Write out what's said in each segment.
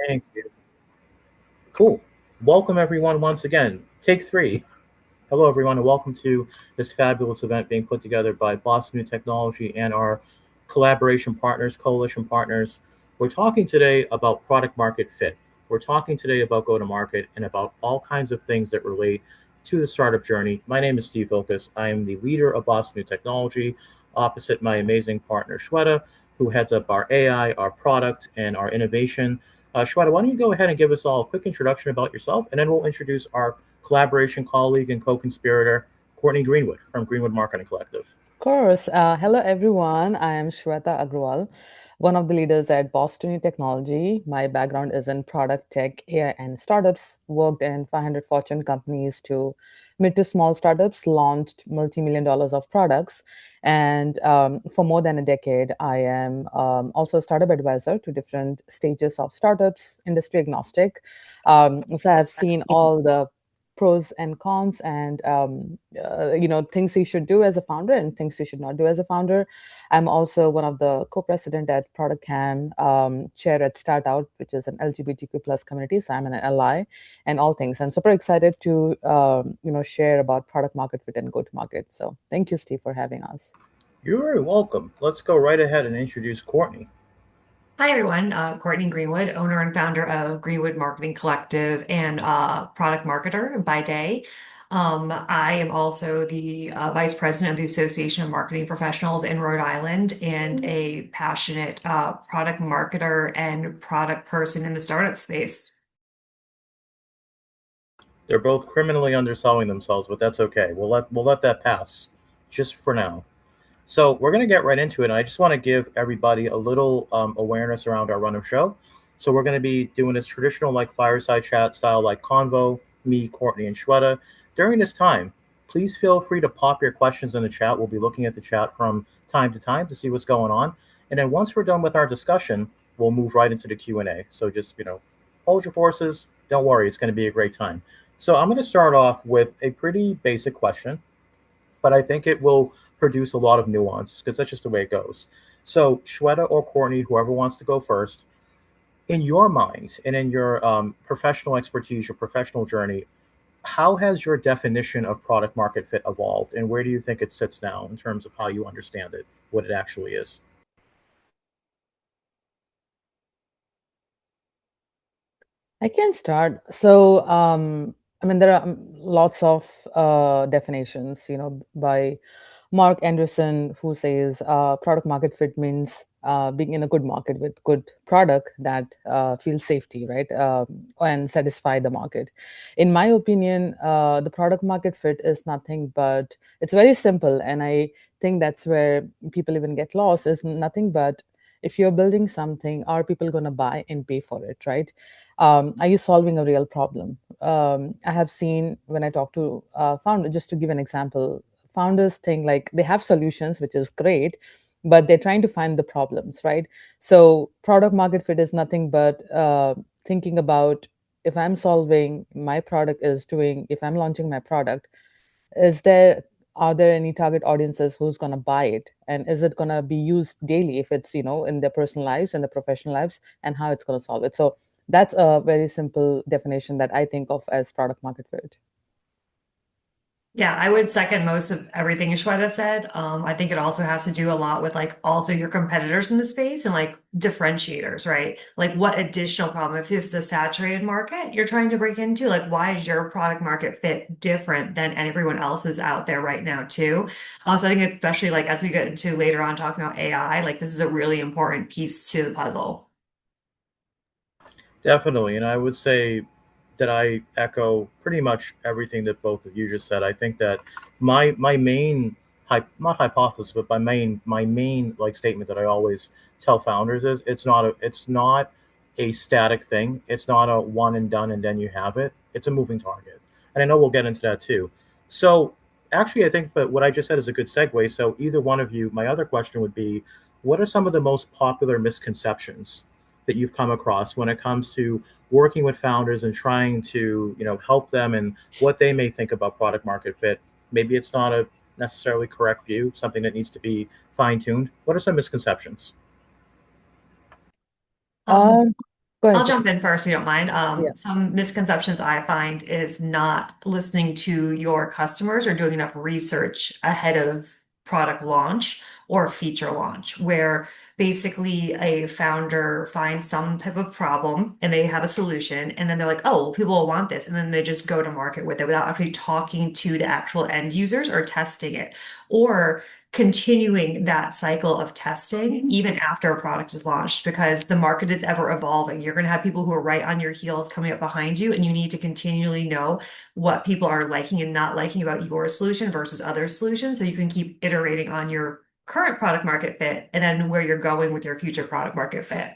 Thank you. Cool. Welcome, everyone, once again. Take three. Hello, everyone, and welcome to this fabulous event being put together by Boston New Technology and our collaboration partners, coalition partners. We're talking today about product market fit. We're talking today about go to market and about all kinds of things that relate to the startup journey. My name is Steve Vilkas. I am the leader of Boston New Technology, opposite my amazing partner, Shweta, who heads up our AI, our product, and our innovation. Shweta, why don't you go ahead and give us all a quick introduction about yourself, and then we'll introduce our collaboration colleague and co-conspirator, Courtney Greenwood from Greenwood Marketing Collective. Of course. Hello, everyone. I am Shweta Agrawal, one of the leaders at Boston Technology. My background is in product tech, AI, and startups. Worked in 500 Fortune companies to mid to small startups, launched multi-million dollars of products. And for more than a decade, I am also a startup advisor to different stages of startups, industry agnostic. So I've seen all the pros and cons and things you should do as a founder and things you should not do as a founder. I'm also one of the co-president at product cam, chair at start out, which is an LGBTQ plus community, so I'm an ally and all things. I'm super excited to share about product market fit and go to market. So thank you, Steve, for having us. You're very welcome. Let's go right ahead and introduce Courtney. Hi, everyone. Courtney Greenwood, owner and founder of Greenwood Marketing Collective and product marketer by day. I am also the vice president of the Association of Marketing Professionals in Rhode Island and a passionate product marketer and product person in the startup space. They're both criminally underselling themselves, but that's okay. We'll let that pass, just for now. So we're gonna get right into it. And I just want to give everybody a little awareness around our run of show. So we're gonna be doing this traditional like fireside chat style, like convo, me, Courtney, and Shweta. During this time, please feel free to pop your questions in the chat. We'll be looking at the chat from time to time to see what's going on. And then once we're done with our discussion, we'll move right into the Q&A. So just hold your horses. Don't worry, it's going to be a great time. So I'm going to start off with a pretty basic question, but I think it will produce a lot of nuance because that's just the way it goes. So Shweta or Courtney, whoever wants to go first, in your mind and in your professional expertise, your professional journey, how has your definition of product market fit evolved, and where do you think it sits now in terms of how you understand it, what it actually is? I can start. So, I mean, there are lots of definitions, by Mark Anderson, who says product market fit means being in a good market with good product that feels safety, right, and satisfy the market. In my opinion, the product market fit is nothing but it's very simple, and I think that's where people even get lost. Is nothing but if you're building something, are people going to buy and pay for it, right? Are you solving a real problem? I have seen when I talk to founders, just to give an example, founders think like they have solutions, which is great, but they're trying to find the problems, right? So product market fit is nothing but thinking about if I'm solving my product is doing, if I'm launching my product, is there are there any target audiences who's going to buy it, and is it going to be used daily if it's in their personal lives and their professional lives, and how it's going to solve it. So that's a very simple definition that I think of as product market fit. Yeah, I would second most of everything Shweta said. I think it also has to do a lot with like also your competitors in the space and like differentiators, right? Like what additional problem, if it's a saturated market you're trying to break into, like why is your product market fit different than everyone else's out there right now too? So I think especially like as we get into later on talking about AI, like this is a really important piece to the puzzle. Definitely, and I would say that I echo pretty much everything that both of you just said. I think that my main not hypothesis, but my main like statement that I always tell founders is it's not a static thing. It's not a one and done and then you have it. It's a moving target, and I know we'll get into that too. So actually, I think, but what I just said is a good segue. So either one of you, my other question would be, what are some of the most popular misconceptions that you've come across when it comes to working with founders and trying to help them and what they may think about product market fit? Maybe it's not a necessarily correct view, something that needs to be fine tuned. What are some misconceptions? Um, Um, Go ahead, I'll Shweta. jump in first if you don't mind. Yeah. Some misconceptions I find is not listening to your customers or doing enough research ahead of product launch or feature launch, where basically a founder finds some type of problem and they have a solution, and then they're like, oh, well, people will want this. And then they just go to market with it without actually talking to the actual end users or testing it. Or continuing that cycle of testing even after a product is launched because the market is ever evolving. You're going to have people who are right on your heels coming up behind you, and you need to continually know what people are liking and not liking about your solution versus other solutions so you can keep iterating on your current product market fit and then where you're going with your future product market fit.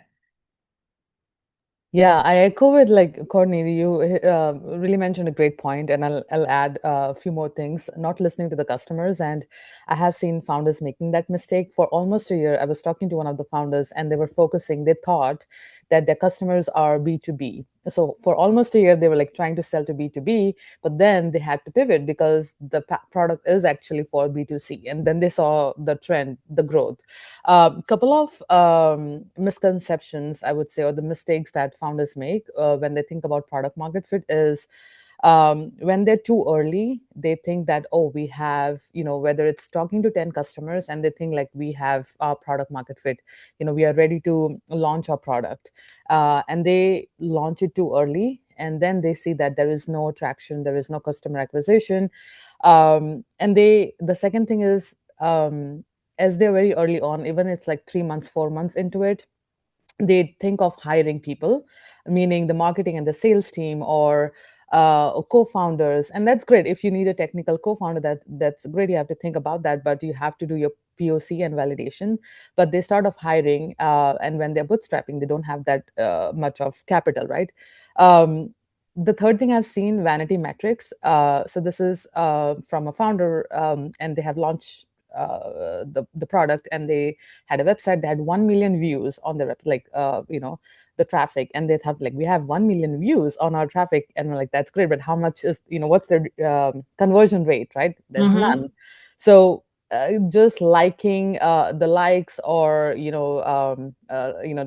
Yeah, I echo with like Courtney. You really mentioned a great point, and I'll add a few more things. Not listening to the customers, and I have seen founders making that mistake for almost a year. I was talking to one of the founders, and they were focusing. They thought that their customers are B2B. So for almost a year, they were like trying to sell to B2B, but then they had to pivot because the product is actually for B2C, and then they saw the trend, the growth. Couple of misconceptions, I would say, or the mistakes that founders make when they think about product market fit is when they're too early, they think that, oh, we have, whether it's talking to 10 customers and they think like we have our product market fit, we are ready to launch our product. And they launch it too early. And then they see that there is no traction, there is no customer acquisition. And the second thing is, as they're very early on, even it's like 3 months, 4 months into it, they think of hiring people, meaning the marketing and the sales team or co-founders, and that's great. If you need a technical co-founder, that's great. You have to think about that, but you have to do your POC and validation. But they start off hiring, and when they're bootstrapping, they don't have that much of capital, right? Um, the third thing I've seen, vanity metrics. So this is from a founder, and they have launched the product, and they had a website. They had 1 million views on their website, like the traffic, and they thought like we have 1 million views on our traffic, and we're like, that's great, but how much is, what's their conversion rate, right? There's Mm-hmm. none. So just liking the likes or the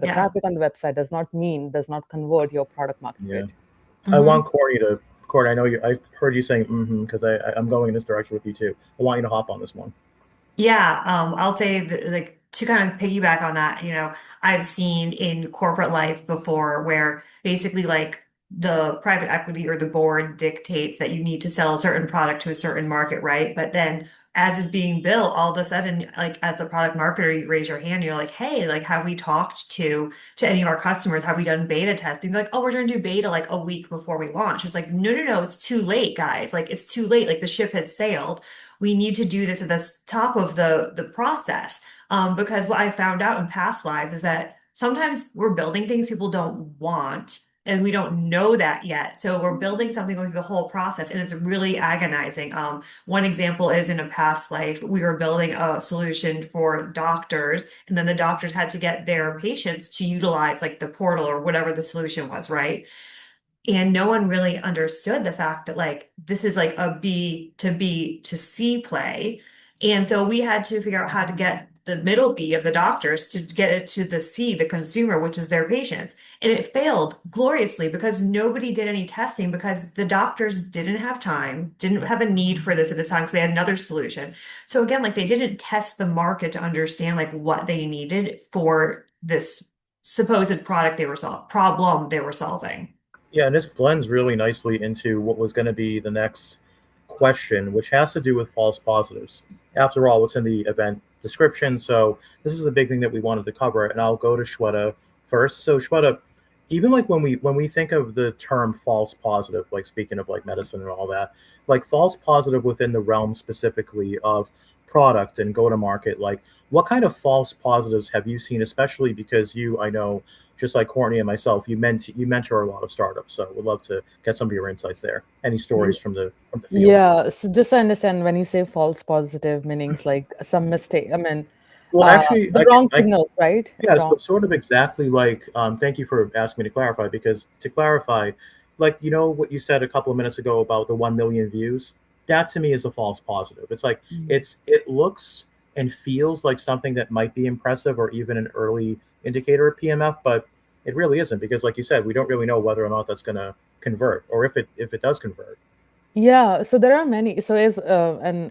Yeah. traffic on the website does not convert your product market Yeah. fit. I Mm-hmm. want Corey. I know you. I heard you saying because I'm going in this direction with you too. I want you to hop on this one. Yeah, I'll say that, like to kind of piggyback on that, I've seen in corporate life before where basically like the private equity or the board dictates that you need to sell a certain product to a certain market, right? But then as is being built, all of a sudden, like as the product marketer, you raise your hand, you're like, hey, like have we talked to any of our customers? Have we done beta testing? They're like, oh, we're gonna do beta like a week before we launch. It's like, no, no, no, it's too late, guys. Like it's too late. Like the ship has sailed. We need to do this at the top of the process. Because what I found out in past lives is that sometimes we're building things people don't want, and we don't know that yet. So we're building something going through the whole process, and it's really agonizing. One example is in a past life, we were building a solution for doctors, and then the doctors had to get their patients to utilize like the portal or whatever the solution was, right? And no one really understood the fact that like this is like a B to B to C play. And so we had to figure out how to get the middle B of the doctors to get it to the C, the consumer, which is their patients. And it failed gloriously because nobody did any testing because the doctors didn't have time, didn't have a need for this at this time because they had another solution. So again, like they didn't test the market to understand like what they needed for this supposed product they were problem they were solving. Yeah, and this blends really nicely into what was going to be the next question, which has to do with false positives. After all, it's in the event description, so this is a big thing that we wanted to cover. And I'll go to Shweta first. So Shweta, even like when we think of the term false positive, like speaking of like medicine and all that, like false positive within the realm specifically of product and go to market, like what kind of false positives have you seen, especially because you, I know, just like Courtney and myself, you mentor a lot of startups. So we'd love to get some of your insights there. Any stories from the field? Yeah, so just to understand, when you say false positive, meanings like some mistake, I mean, Well, actually, the wrong signals, right? yeah, Wrong. so sort of exactly like, thank you for asking me to clarify, because to clarify, like, you know, what you said a couple of minutes ago about the 1 million views, that to me is a false positive. It's like, Mm. it looks and feels like something that might be impressive or even an early indicator of PMF, but It really isn't because, like you said, we don't really know whether or not that's going to convert, or if it does convert. Yeah, so there are many. So as and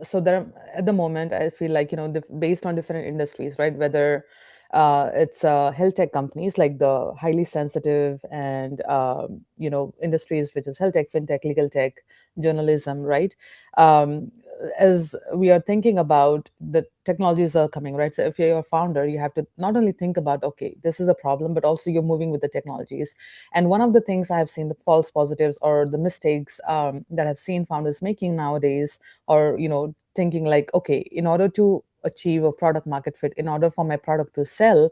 so there are, at the moment, I feel like, based on different industries, right? Whether it's health tech companies like the highly sensitive and industries which is health tech, fintech, legal tech, journalism, right? Um, as we are thinking about the technologies are coming, right? So if you're a founder, you have to not only think about, okay, this is a problem, but also you're moving with the technologies. And one of the things I have seen, the false positives or the mistakes that I've seen founders making nowadays, or thinking like, okay, in order to achieve a product market fit, in order for my product to sell,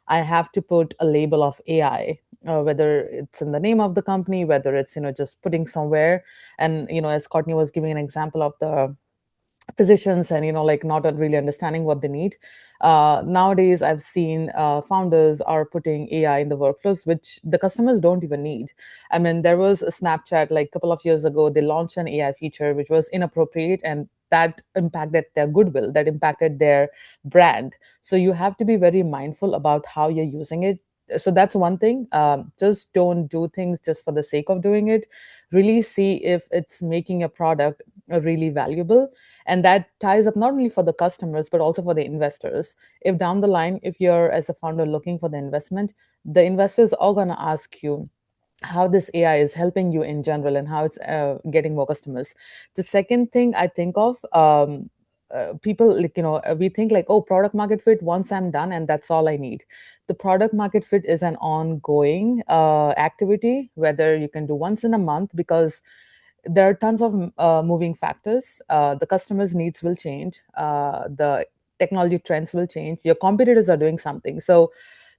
I have to put a label of AI, whether it's in the name of the company, whether it's just putting somewhere. And as Courtney was giving an example of the physicians and like not really understanding what they need. Nowadays I've seen founders are putting AI in the workflows which the customers don't even need. I mean, there was a Snapchat like a couple of years ago, they launched an AI feature which was inappropriate, and that impacted their goodwill, that impacted their brand. So you have to be very mindful about how you're using it. So that's one thing. Just don't do things just for the sake of doing it. Really see if it's making a product really valuable. And that ties up not only for the customers but also for the investors. If down the line, if you're as a founder looking for the investment, the investors are going to ask you how this AI is helping you in general and how it's getting more customers. The second thing I think of, people like, we think like, oh, product market fit, once I'm done and that's all I need. The product market fit is an ongoing activity, whether you can do once in a month, because there are tons of moving factors. The customers' needs will change. The technology trends will change. Your competitors are doing something. So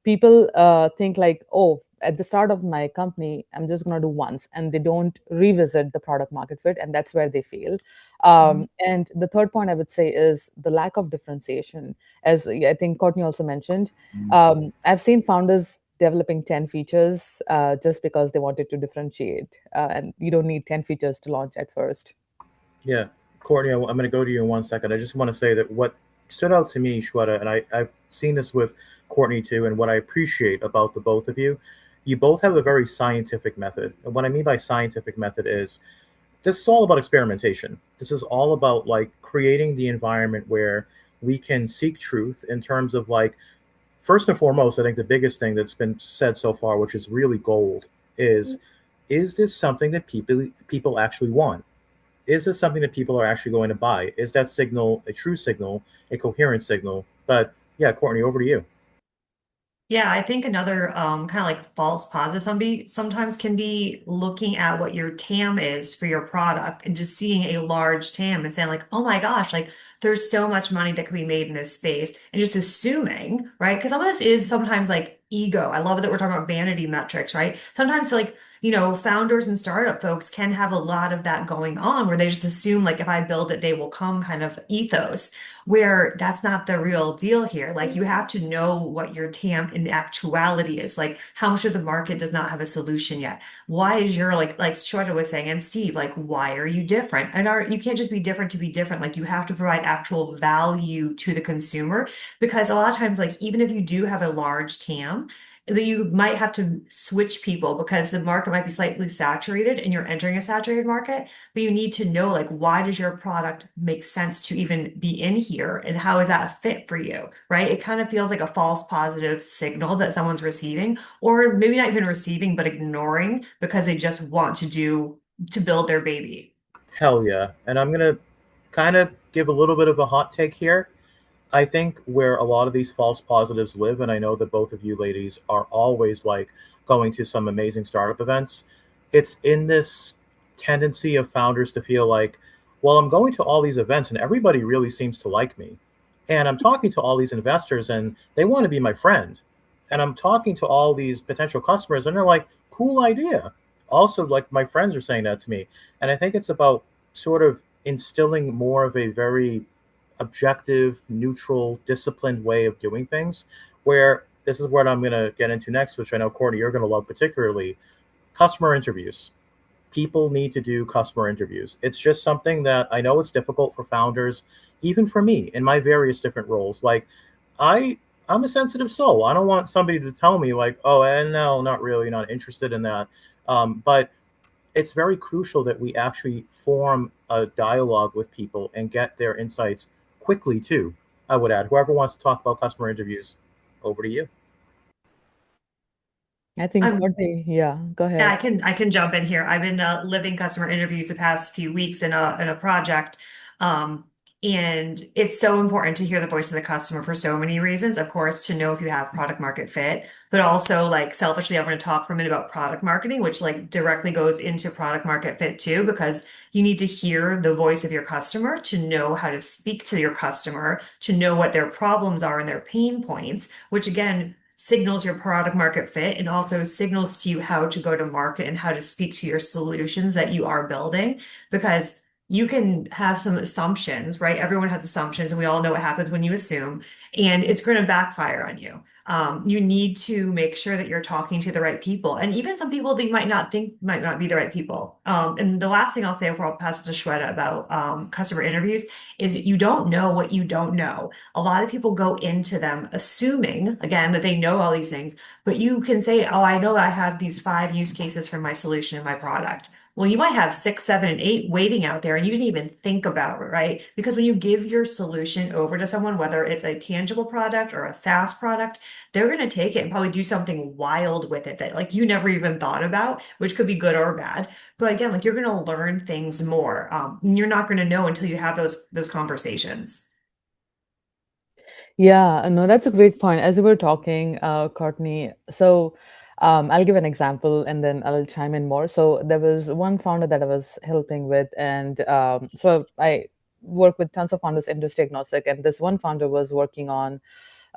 people think like, oh, at the start of my company, I'm just going to do once, and they don't revisit the product market fit, and that's where they fail. And the third point I would say is the lack of differentiation. As I think Courtney also mentioned, I've seen founders developing 10 features just because they wanted to differentiate. And you don't need 10 features to launch at first. Yeah, Courtney, I'm going to go to you in 1 second. I just want to say that what stood out to me, Shweta, and I've seen this with Courtney too, and what I appreciate about the both of you both have a very scientific method. And what I mean by scientific method is this is all about experimentation. This is all about like creating the environment where we can seek truth in terms of like, first and foremost, I think the biggest thing that's been said so far, which is really gold, is this something that people actually want? Is this something that people are actually going to buy? Is that signal a true signal, a coherent signal? But yeah, Courtney, over to you. Yeah, I think another kind of like false positive sometimes can be looking at what your TAM is for your product and just seeing a large TAM and saying like, oh my gosh, like there's so much money that can be made in this space and just assuming, right? Because some of this is sometimes like ego. I love it that we're talking about vanity metrics, right? Sometimes like, founders and startup folks can have a lot of that going on where they just assume like if I build it, they will come kind of ethos, where that's not the real deal here. Like you have to know what your TAM in actuality is. Like how much of the market does not have a solution yet? Why is your like Shweta was saying and Steve, like why are you different? And you can't just be different to be different. Like you have to provide actual value to the consumer because a lot of times, like even if you do have a large TAM, that you might have to switch people because the market might be slightly saturated and you're entering a saturated market, but you need to know like why does your product make sense to even be in here and how is that a fit for you, right? It kind of feels like a false positive signal that someone's receiving, or maybe not even receiving but ignoring because they just want to build their baby. Hell yeah. And I'm going to kind of give a little bit of a hot take here. I think where a lot of these false positives live, and I know that both of you ladies are always like going to some amazing startup events, it's in this tendency of founders to feel like, well, I'm going to all these events and everybody really seems to like me. And I'm talking to all these investors and they want to be my friend. And I'm talking to all these potential customers and they're like, cool idea. Also, like my friends are saying that to me. And I think it's about sort of instilling more of a very objective, neutral, disciplined way of doing things. Where this is what I'm going to get into next, which I know, Courtney, you're going to love particularly customer interviews. People need to do customer interviews. It's just something that I know it's difficult for founders, even for me in my various different roles. Like, I I'm a sensitive soul. I don't want somebody to tell me like, oh, and no, not really, not interested in that. But it's very crucial that we actually form a dialogue with people and get their insights quickly too. I would add, whoever wants to talk about customer interviews, over to you. I think I'm Courtney, yeah, go Yeah, ahead. I can jump in here. I've been living customer interviews the past few weeks in a project, um, and it's so important to hear the voice of the customer for so many reasons. Of course, to know if you have product market fit, but also like selfishly, I'm going to talk for a minute about product marketing, which like directly goes into product market fit too, because you need to hear the voice of your customer to know how to speak to your customer, to know what their problems are and their pain points, which again signals your product market fit and also signals to you how to go to market and how to speak to your solutions that you are building because you can have some assumptions, right? Everyone has assumptions and we all know what happens when you assume and it's going to backfire on you. You need to make sure that you're talking to the right people and even some people that you might not think might not be the right people. And the last thing I'll say before I'll pass to Shweta about customer interviews is you don't know what you don't know. A lot of people go into them assuming, again, that they know all these things, but you can say, oh, I know I have these five use cases for my solution and my product. Well, you might have six, seven, and eight waiting out there, and you didn't even think about it, right? Because when you give your solution over to someone, whether it's a tangible product or a SaaS product, they're going to take it and probably do something wild with it that like you never even thought about, which could be good or bad. But again, like you're going to learn things more. And you're not going to know until you have those conversations. Yeah, no, that's a great point. As we were talking, Courtney, so I'll give an example and then I'll chime in more. So there was one founder that I was helping with, and so I work with tons of founders, industry agnostic, and this one founder was working on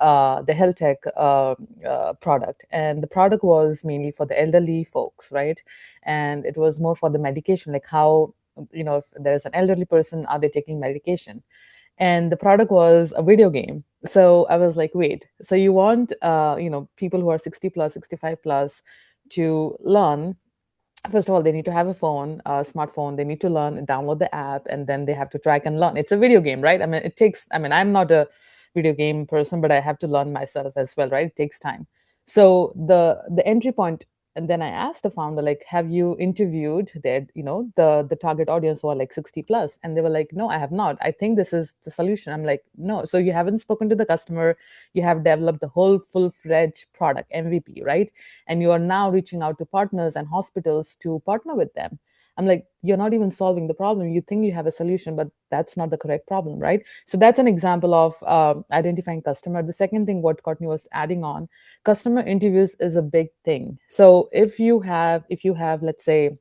the health tech product, and the product was mainly for the elderly folks, right? And it was more for the medication, like how, if there's an elderly person, are they taking medication? And the product was a video game. So I was like, wait, so you want people who are 60 plus, 65 plus to learn. First of all, they need to have a phone, a smartphone. They need to learn, download the app, and then they have to track and learn. It's a video game, right? I mean, it takes, I mean, I'm not a video game person, but I have to learn myself as well, right? It takes time. So the entry point, and then I asked the founder, like, have you interviewed the target audience who are like 60 plus? And they were like, no, I have not. I think this is the solution. I'm like, no. So you haven't spoken to the customer. You have developed the whole full-fledged product, MVP, right? And you are now reaching out to partners and hospitals to partner with them. I'm like, you're not even solving the problem. You think you have a solution, but that's not the correct problem, right? So that's an example of identifying customer. The second thing, what Courtney was adding on, customer interviews is a big thing. So if you have, let's say,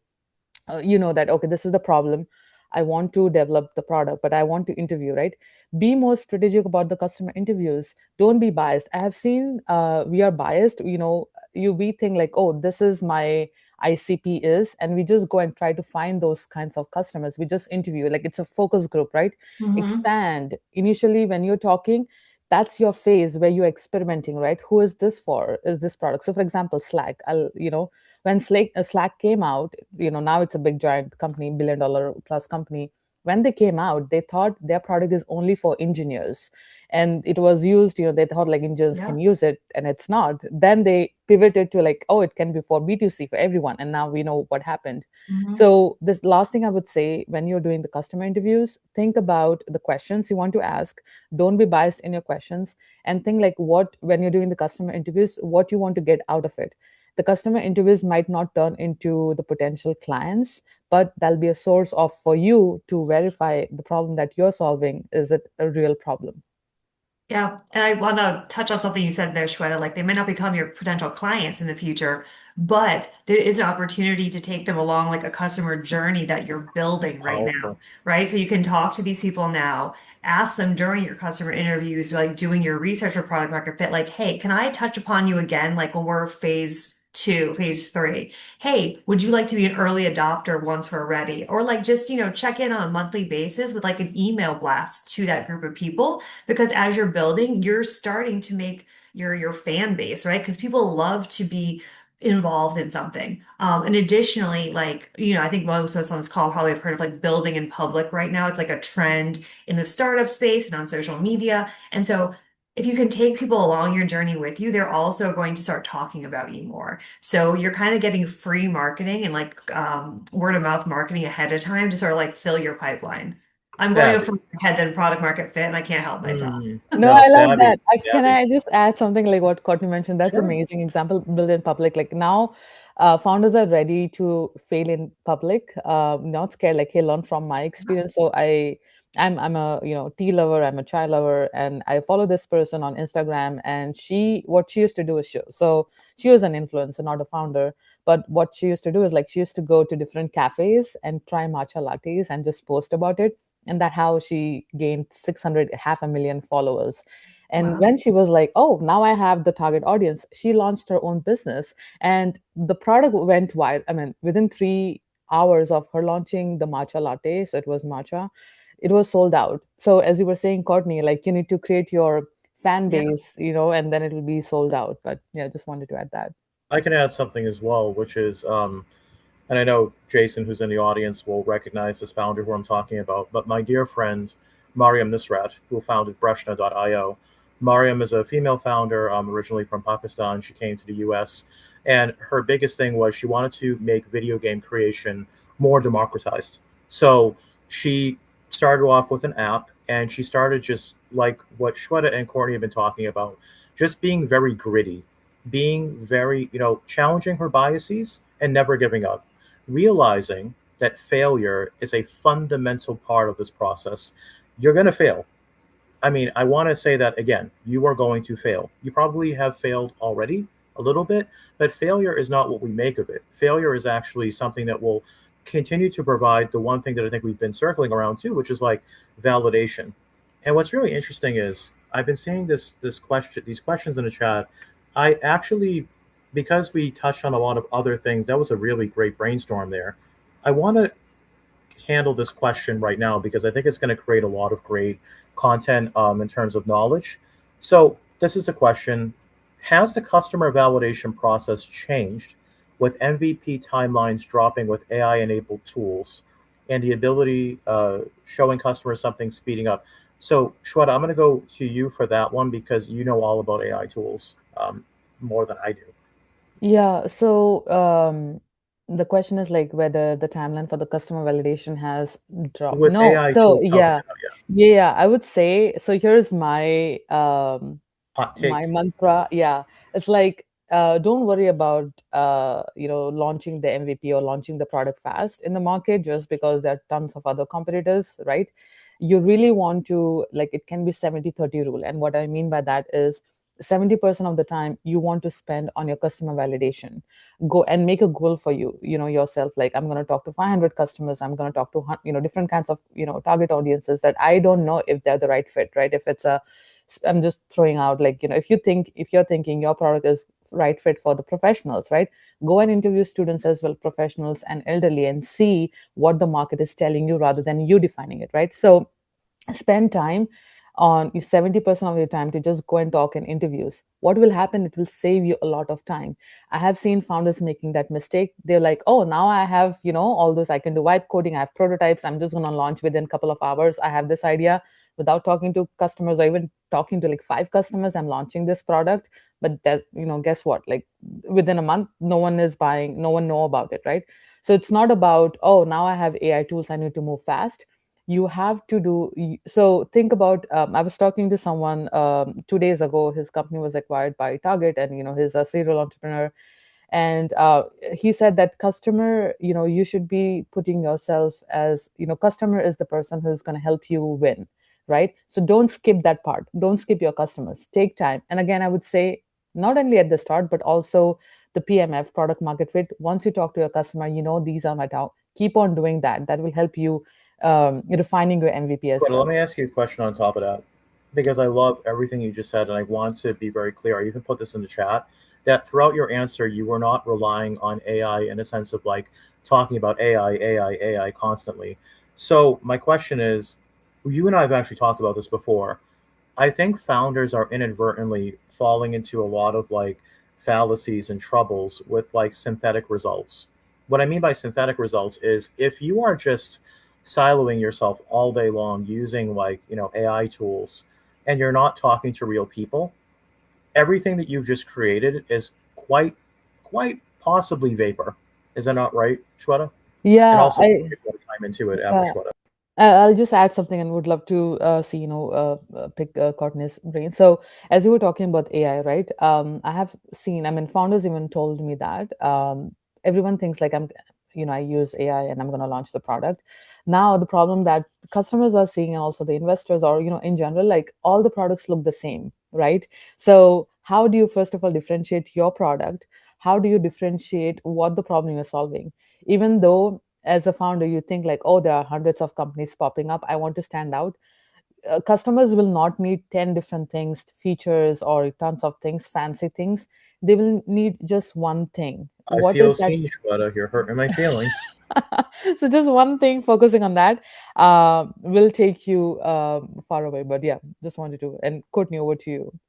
you know that, okay, this is the problem, I want to develop the product, but I want to interview, right? Be more strategic about the customer interviews. Don't be biased. I have seen we are biased, we think like, oh, this is my ICP is, and we just go and try to find those kinds of customers. We just interview, like it's a focus group, right? Hmm. Expand initially when you're talking. That's your phase where you're experimenting, right? Who is this for? Is this product? So for example, Slack, when Slack came out, now it's a big giant company, $1 billion plus company. When they came out, they thought their product is only for engineers, and it was used. They thought like engineers can Yeah. use it, and it's not. Then they pivoted to like, oh, it can be for B2C for everyone, and now we know what happened. Hmm. So this last thing I would say, when you're doing the customer interviews, think about the questions you want to ask. Don't be biased in your questions, and think like, what when you're doing the customer interviews, what you want to get out of it. The customer interviews might not turn into the potential clients, but that'll be a source of for you to verify the problem that you're solving, is it a real problem? Yeah, and I want to touch on something you said there, Shweta. Like they may not become your potential clients in the future, but there is an opportunity to take them along like a customer journey that you're building right now, Powerful. right? So you can talk to these people now, ask them during your customer interviews, like doing your research or product market fit, like, hey, can I touch upon you again? Like when we're phase two, phase three. Hey, would you like to be an early adopter once we're ready? Or like just, check in on a monthly basis with like an email blast to that group of people because as you're building, you're starting to make your fan base, right? Because people love to be involved in something. And additionally, like, I think most of us on this call probably have heard of like building in public right now. It's like a trend in the startup space and on social media. And so if you can take people along your journey with you, they're also going to start talking about you more. So you're kind of getting free marketing and like word of mouth marketing ahead of time to sort of like fill your pipeline. I'm going a Savvy. further ahead than product market fit, and I can't help myself. No, No, I love savvy, that. Can savvy. I just add something like what Courtney mentioned? That's Sure. amazing example, build in public. Like now, founders are ready to fail in public, not scared. Like, hey, learn from my experience. So I'm a tea lover. I'm a chai lover, and I follow this person on Instagram. And what she used to do is show. So she was an influencer, not a founder. But what she used to do is like she used to go to different cafes and try matcha lattes and just post about it, and that how she gained 600 half a million followers. And Wow. when she was like, oh, now I have the target audience, she launched her own business, and the product went wide. I mean, within 3 hours of her launching the matcha latte, so it was matcha, it was sold out. So as you were saying, Courtney, like you need to create your fan Yeah. base, and then it will be sold out. But yeah, just wanted to add that. I can add something as well, which is, and I know Jason, who's in the audience, will recognize this founder who I'm talking about, but my dear friend, Mariam Nusrat, who founded Breshna.io. Mariam is a female founder, originally from Pakistan. She came to the US, and her biggest thing was she wanted to make video game creation more democratized. So she started off with an app, and she started just like what Shweta and Courtney have been talking about, just being very gritty, being very, challenging her biases and never giving up, realizing that failure is a fundamental part of this process. You're going to fail. I mean, I want to say that again, you are going to fail. You probably have failed already a little bit, but failure is not what we make of it. Failure is actually something that will continue to provide the one thing that I think we've been circling around too, which is like validation. And what's really interesting is I've been seeing these questions in the chat. I actually, because we touched on a lot of other things, that was a really great brainstorm there. I want to handle this question right now because I think it's going to create a lot of great content in terms of knowledge. So, this is a question. Has the customer validation process changed with MVP timelines dropping with AI enabled tools and the ability showing customers something speeding up? So, Shweta, I'm going to go to you for that one because you know all about AI tools more than I do. Yeah, so the question is like whether the timeline for the customer validation has dropped. With No, AI so tools coming yeah, out, yeah. yeah, I would say so. Here's my Hot my take. mantra. Yeah, it's like don't worry about launching the MVP or launching the product fast in the market just because there are tons of other competitors, right? You really want to like it can be 70-30 rule, and what I mean by that is 70% of the time you want to spend on your customer validation. Go and make a goal for yourself, like I'm going to talk to 500 customers, I'm going to talk to different kinds of target audiences that I don't know if they're the right fit, right? If it's a I'm just throwing out like if you're thinking your product is right fit for the professionals, right? Go and interview students as well, professionals and elderly, and see what the market is telling you rather than you defining it, right? So spend time on 70% of your time to just go and talk in interviews. What will happen, it will save you a lot of time. I have seen founders making that mistake. They're like, oh, now I have all those, I can do vibe coding, I have prototypes, I'm just going to launch within a couple of hours, I have this idea, without talking to customers or even talking to like 5 customers, I'm launching this product. But that's, guess what, like within a month no one is buying, no one know about it, right? So it's not about, oh, now I have AI tools, I need to move fast. You have to do so. Think about, I was talking to someone 2 days ago. His company was acquired by Target, and he's a serial entrepreneur. And he said that customer, you should be putting yourself as, customer is the person who's going to help you win, right? So don't skip that part, don't skip your customers, take time. And again, I would say not only at the start but also the PMF, product market fit. Once you talk to your customer, these are my doubt, keep on doing that. That will help you refining your MVP as But let well. me ask you a question on top of that, because I love everything you just said, and I want to be very clear. I even put this in the chat that throughout your answer, you were not relying on AI in a sense of like talking about AI constantly. So my question is, you and I have actually talked about this before. I think founders are inadvertently falling into a lot of like fallacies and troubles with like synthetic results. What I mean by synthetic results is if you are just siloing yourself all day long using like, AI tools and you're not talking to real people, everything that you've just created is quite possibly vapor. Is that not right, Shweta? And Yeah, also, if you want to chime into it after yeah. Shweta. I'll just add something and would love to see, pick Courtney's brain. So, as you were talking about AI, right? I have seen, I mean, founders even told me that everyone thinks like I use AI and I'm going to launch the product. Now, the problem that customers are seeing and also the investors or, in general, like all the products look the same, right? So, how do you, first of all, differentiate your product? How do you differentiate what the problem you're solving? Even though as a founder you think like, oh, there are hundreds of companies popping up, I want to stand out. Customers will not need 10 different things, features, or tons of things, fancy things. They will need just one thing. I What feel is that? seen, Shweta. You're hurting my feelings. So just one thing, focusing on that will take you far away. But yeah, just wanted to, and Courtney, over to you.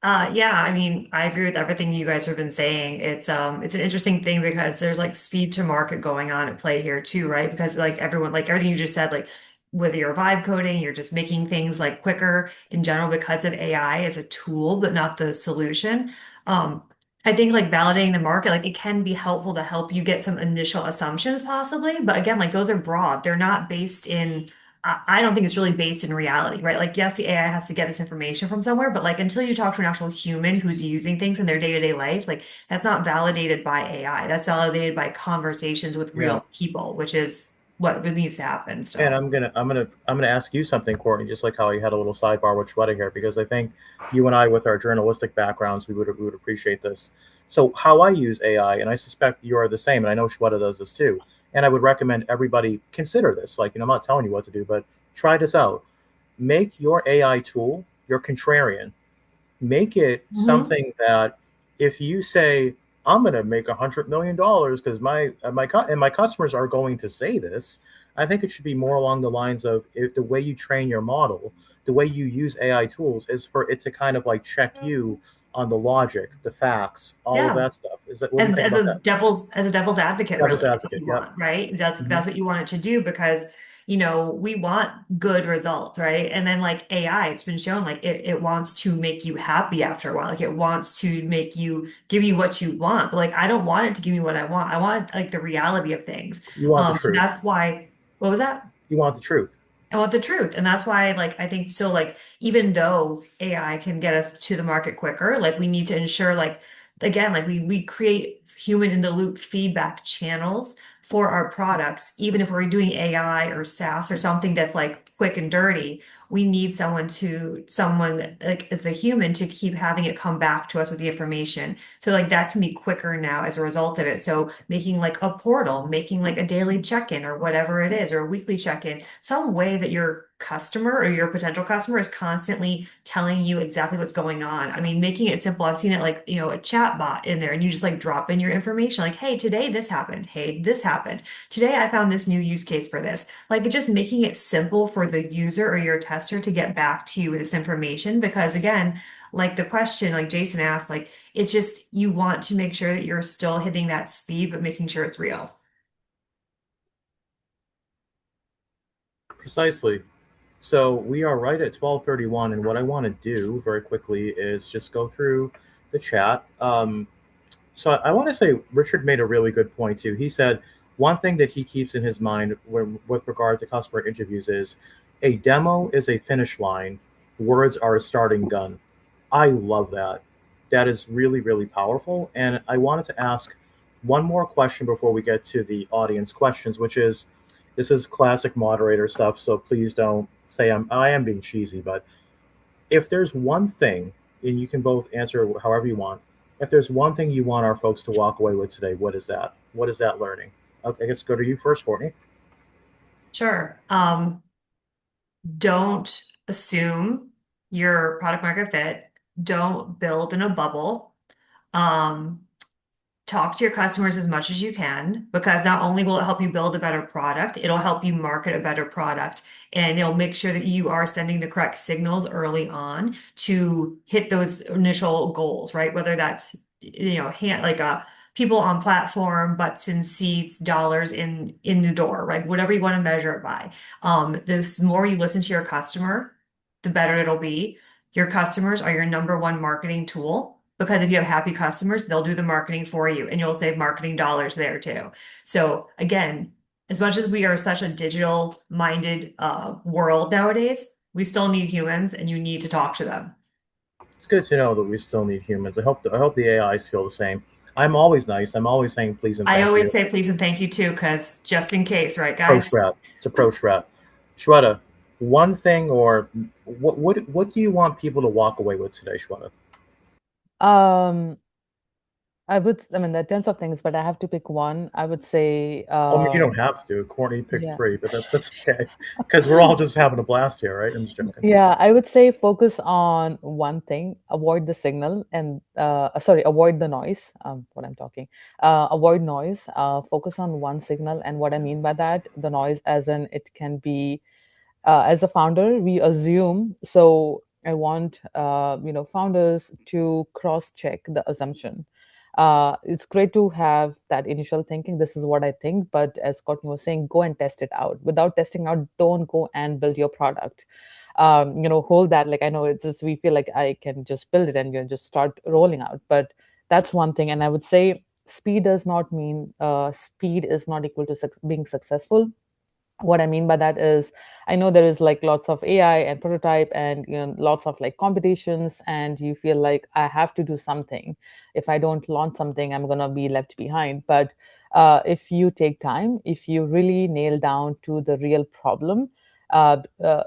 Yeah, I mean, I agree with everything you guys have been saying. It's an interesting thing because there's like speed to market going on at play here too, right? Because like everyone, like everything you just said, like whether you're vibe coding, you're just making things like quicker in general because of AI as a tool, but not the solution. Um, I think like validating the market, like it can be helpful to help you get some initial assumptions possibly, but again, like those are broad. They're not based in I don't think it's really based in reality, right? Like, yes, the AI has to get this information from somewhere, but like until you talk to an actual human who's using things in their day-to-day life, like that's not validated by AI. That's validated by conversations with Yeah. real people, which is what needs to happen And still. I'm gonna ask you something, Courtney, just like how you had a little sidebar with Shweta here, because I think you and I, with our journalistic backgrounds, we would appreciate this. So how I use AI, and I suspect you are the same, and I know Shweta does this too. And I would recommend everybody consider this. Like, I'm not telling you what to do, but try this out. Make your AI tool your contrarian. Make it Hmm. something that if you say I'm going to make $100 million because my customers are going to say this, I think it should be more along the lines of if the way you train your model, the way you use AI tools is for it to kind of like check you on the logic, the facts, all of Yeah. that stuff. Is that what do you And think about that? as a devil's advocate, Devil's really, what advocate. you Yep. want, right? Hmm. That's what you want it to do because, we want good results, right? And then like AI, it's been shown like it wants to make you happy after a while. Like it wants to make you give you what you want. But like I don't want it to give me what I want. I want like the reality of things. You want the So truth. that's why, what was that? You want the truth. I want the truth. And that's why, like, I think still, like, even though AI can get us to the market quicker, like, we need to ensure, like, again, like, we create human in the loop feedback channels for our products. Even if we're doing AI or SaaS or something that's like quick and dirty, we need someone like as the human to keep having it come back to us with the information. So, like, that can be quicker now as a result of it. So, making like a portal, making like a daily check-in or whatever it is, or a weekly check-in some way that your customer or your potential customer is constantly telling you exactly what's going on. I mean, making it simple. I've seen it like, a chat bot in there and you just like drop in your information like, hey, today this happened. Hey, this happened. Today I found this new use case for this. Like just making it simple for the user or your tester to get back to you with this information because again, like the question like Jason asked, like it's just you want to make sure that you're still hitting that speed, but making sure it's real. Precisely. So we are right at 12:31, and what I want to do very quickly is just go through the chat. So I want to say Richard made a really good point too. He said one thing that he keeps in his mind with regard to customer interviews is a demo is a finish line, words are a starting gun. I love that. That is really, really powerful. And I wanted to ask one more question before we get to the audience questions, which is this is classic moderator stuff. So please don't say I am being cheesy, but if there's one thing, and you can both answer however you want, if there's one thing you want our folks to walk away with today, what is that? What is that learning? Okay, I guess go to you first, Courtney. Sure. Don't assume your product market fit. Don't build in a bubble. Um, talk to your customers as much as you can because not only will it help you build a better product, it'll help you market a better product and it'll make sure that you are sending the correct signals early on to hit those initial goals, right? Whether that's, like people on platform, butts in seats, dollars in the door, right? Whatever you want to measure it by. The more you listen to your customer, the better it'll be. Your customers are your number one marketing tool because if you have happy customers, they'll do the marketing for you and you'll save marketing dollars there too. So again, as much as we are such a digital minded world nowadays, we still need humans and you need to talk to them. It's good to know that we still need humans. I hope the AIs feel the same. I'm always nice. I'm always saying please and I thank always you. say please and thank you too, because just in case, right, Pro guys? strat. It's a pro strat. Shweta, one thing or what do you want people to walk away with today, Shweta? Um, I mean, there are tons of things, but I have to pick one. I would say, I mean, you don't have to. Courtney picked yeah. three, but that's okay because we're all just having a blast here, right? I'm just joking. Yeah, I would say focus on one thing, avoid the signal and sorry, avoid the noise. What I'm talking, avoid noise. Focus on one signal, and what I mean by that, the noise, as in it can be as a founder, we assume. So I want founders to cross check the assumption. It's great to have that initial thinking. This is what I think, but as Courtney was saying, go and test it out. Without testing out, don't go and build your product. Hold that. Like I know it's just we feel like I can just build it and just start rolling out, but that's one thing. And I would say speed does not mean speed is not equal to being successful. What I mean by that is I know there is like lots of AI and prototype and lots of like competitions, and you feel like I have to do something. If I don't launch something, I'm gonna be left behind. But if you take time, if you really nail down to the real problem,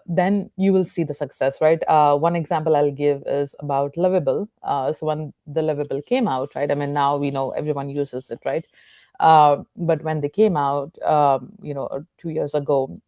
then you will see the success, right? One example I'll give is about Livable. So when the Livable came out, right? I mean, now we know everyone uses it, right? But when they came out, 2 years ago,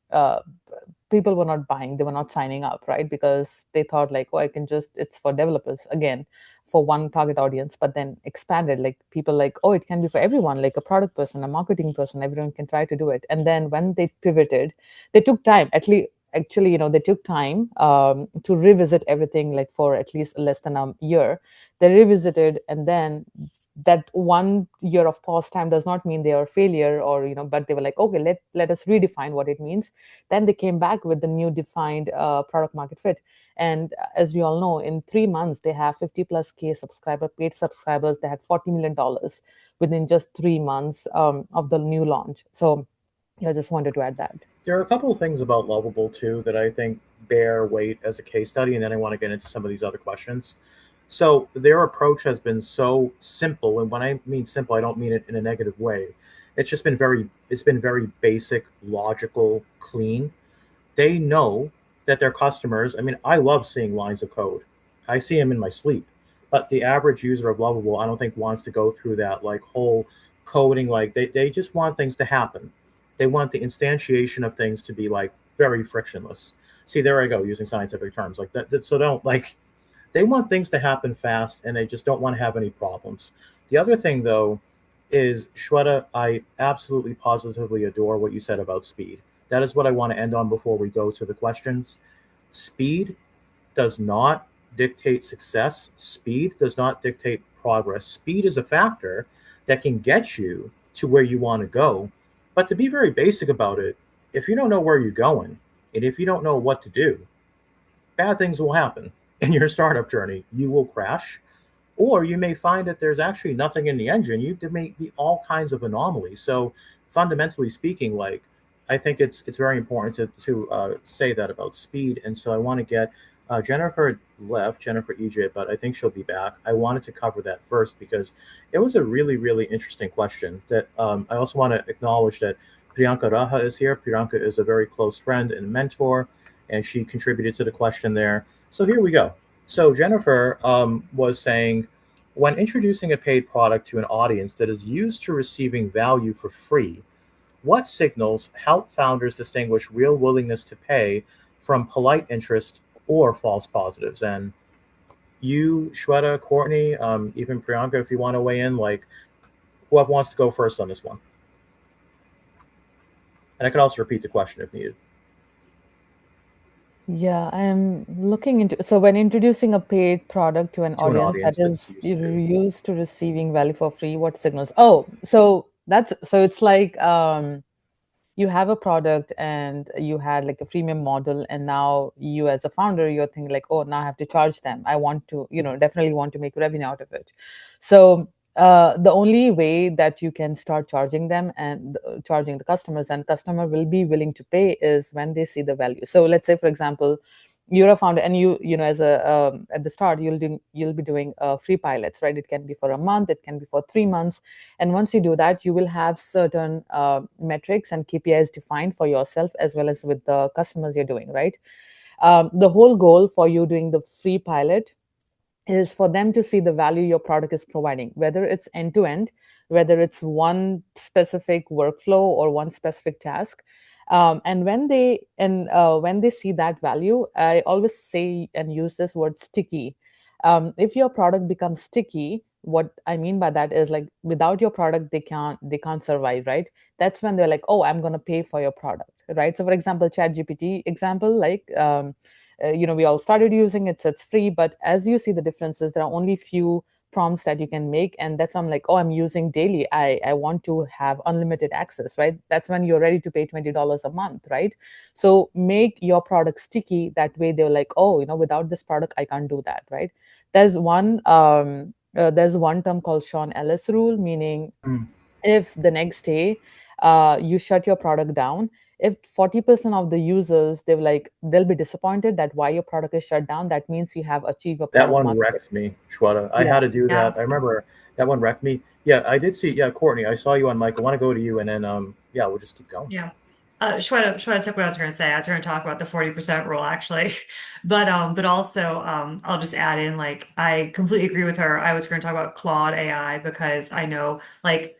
people were not buying, they were not signing up, right? Because they thought like, oh, I can just, it's for developers again, for one target audience, but then expanded, like people like, oh, it can be for everyone, like a product person, a marketing person, everyone can try to do it. And then when they pivoted, they took time, at least actually, they took time to revisit everything, like for at least less than a year. They revisited, and then that 1 year of pause time does not mean they are a failure, or but they were like, okay, let us redefine what it means. Then they came back with the new defined product market fit. And as we all know, in 3 months they have 50 plus k paid subscribers. They had $40 million within just 3 months of the new launch. So yeah, I just wanted to add that. There are a couple of things about Lovable too that I think bear weight as a case study, and then I want to get into some of these other questions. So their approach has been so simple, and when I mean simple, I don't mean it in a negative way. It's been very basic, logical, clean. They know that their customers, I mean, I love seeing lines of code. I see them in my sleep. But the average user of Lovable, I don't think wants to go through that like whole coding. Like they just want things to happen. They want the instantiation of things to be like very frictionless. See, there I go using scientific terms like that. So don't like they want things to happen fast and they just don't want to have any problems. The other thing though is Shweta, I absolutely positively adore what you said about speed. That is what I want to end on before we go to the questions. Speed does not dictate success. Speed does not dictate progress. Speed is a factor that can get you to where you want to go. But to be very basic about it, if you don't know where you're going and if you don't know what to do, bad things will happen in your startup journey. You will crash, or you may find that there's actually nothing in the engine. There may be all kinds of anomalies. So fundamentally speaking, like I think it's very important to say that about speed. And so I want to get Jennifer left, Jennifer EJ, but I think she'll be back. I wanted to cover that first because it was a really interesting question. That I also want to acknowledge that Priyanka Raha is here. Priyanka is a very close friend and mentor, and she contributed to the question there. So here we go. So Jennifer was saying, when introducing a paid product to an audience that is used to receiving value for free, what signals help founders distinguish real willingness to pay from polite interest or false positives? And you, Shweta, Courtney, even Priyanka, if you want to weigh in, like whoever wants to go first on this one. And I can also repeat the question if needed. Yeah, I am looking into, so when introducing a paid product to an To an audience that audience that's is used to. used to receiving value for free, what signals? Oh, so it's like you have a product and you had like a freemium model, and now you as a founder, you're thinking like, oh, now I have to charge them. I want to, definitely want to make revenue out of it. So the only way that you can start charging them and charging the customers, and customer will be willing to pay, is when they see the value. So let's say, for example, you're a founder, and as a at the start, you'll be doing free pilots, right? It can be for a month, it can be for 3 months, and once you do that, you will have certain metrics and KPIs defined for yourself as well as with the customers you're doing, right? The whole goal for you doing the free pilot is for them to see the value your product is providing, whether it's end to end, whether it's one specific workflow or one specific task. And when they see that value, I always say and use this word sticky. If your product becomes sticky, what I mean by that is, like, without your product they can't survive, right? That's when they're like, oh, I'm going to pay for your product, right? So for example, chat gpt example, like, we all started using it, so it's free, but as you see the differences, there are only few prompts that you can make, and that's, I'm like, oh, I'm using daily, I want to have unlimited access, right? That's when you're ready to pay $20 a month, right? So make your product sticky, that way they're like, oh, without this product I can't do that, right? There's one term called Sean Ellis rule, meaning Mm. if the next day you shut your product down, if 40% of the users, they'll be disappointed that why your product is shut down, that means you have achieved a That product one market fit. wrecked me, Shweta. I Yeah. had to do Yeah. that. I remember that one wrecked me. Yeah, I did see. Yeah, Courtney, I saw you on mic. I want to go to you, and then yeah, we'll just keep going. Yeah. Shweta took what I was going to say. I was going to talk about the 40% rule actually. But also, I'll just add in, like, I completely agree with her. I was going to talk about Claude AI because I know, like,